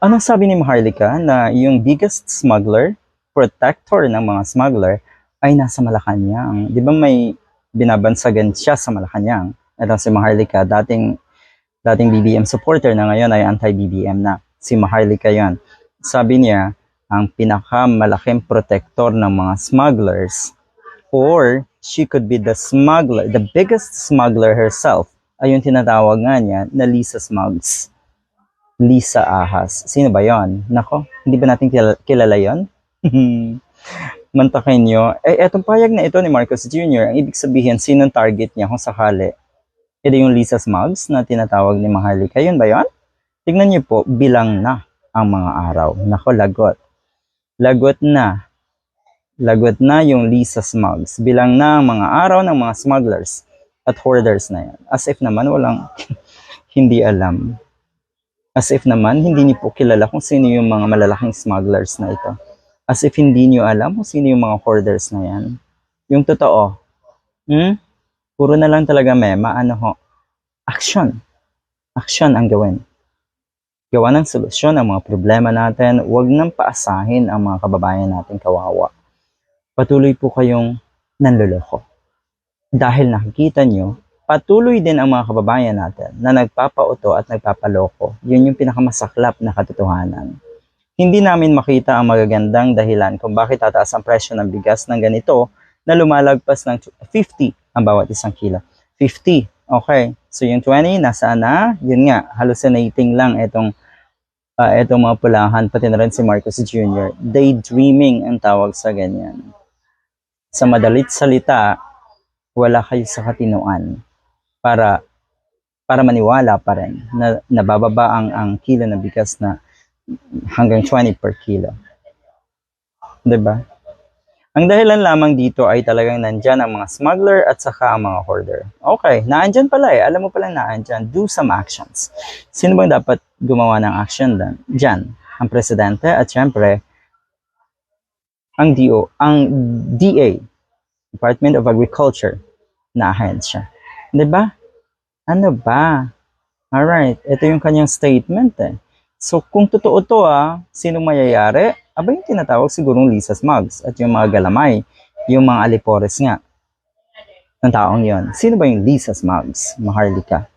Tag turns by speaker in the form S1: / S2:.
S1: Anong sabi ni Maharlika na yung biggest smuggler, protector ng mga smuggler, ay nasa Malacanang. Di ba may binabansagan siya sa Malacanang? Ito si Maharlika, dating BBM supporter na ngayon ay anti-BBM na. Si Maharlika yan. Sabi niya, ang pinakamalaking protector ng mga smugglers, or she could be the smuggler, the biggest smuggler herself, ay yung tinatawag nga niya na Lisa Smugs. Lisa Ahas. Sino ba yon? Nako, hindi ba natin kilala yon? Mantakin nyo. Etong payag na ito ni Marcos Jr., ang ibig sabihin, sinong target niya kung sakali? Ito yung Lisa Smugs na tinatawag ni Maharlika. Yun ba yon? Tignan niyo po, bilang na ang mga araw. Nako, lagot. Lagot na. Lagot na yung Lisa Smugs. Bilang na ang mga araw ng mga smugglers at hoarders na yan. As if naman walang hindi alam. As if naman, hindi niyo po kilala kung sino yung mga malalaking smugglers na ito. As if hindi niyo alam kung sino yung mga hoarders na yan. Yung totoo. Puro na lang talaga mema. Ano ho? Action. Action ang gawin. Gawa ng solusyon ang mga problema natin. Huwag nang paasahin ang mga kababayan natin kawawa. Patuloy po kayong nanloloko. Dahil nakikita nyo, patuloy din ang mga kababayan natin na nagpapauto at nagpapaloko. Yun yung pinakamasaklap na katotohanan. Hindi namin makita ang magagandang dahilan kung bakit tataas ang presyo ng bigas ng ganito na lumalagpas ng 50 ang bawat isang kilo. 50. Okay. So yung 20, nasaan na? Yun nga, hallucinating lang itong mga pulahan, pati na rin si Marcos Jr. Daydreaming ang tawag sa ganyan. Sa madalit salita, wala kayo sa katinuan para maniwala pa rin na nabababa ang kilo ng bigas na hanggang 20 per kilo. 'Di ba? Ang dahilan lamang dito ay talagang nandyan ang mga smuggler at saka ang mga hoarder. Okay, naandyan pala eh. Alam mo pala naandyan. Do some actions. Sino bang dapat gumawa ng action dyan? Ang presidente at syempre ang DA, Department of Agriculture na ahensya. 'Di ba? Ano ba? Alright, ito yung kanyang statement eh. So kung totoo to sinong mayayari? Aba yung tinatawag sigurong Lisa Smugs at yung mga galamay, yung mga alipores nga ng taong yon. Sino ba yung Lisa Smugs? Maharlika.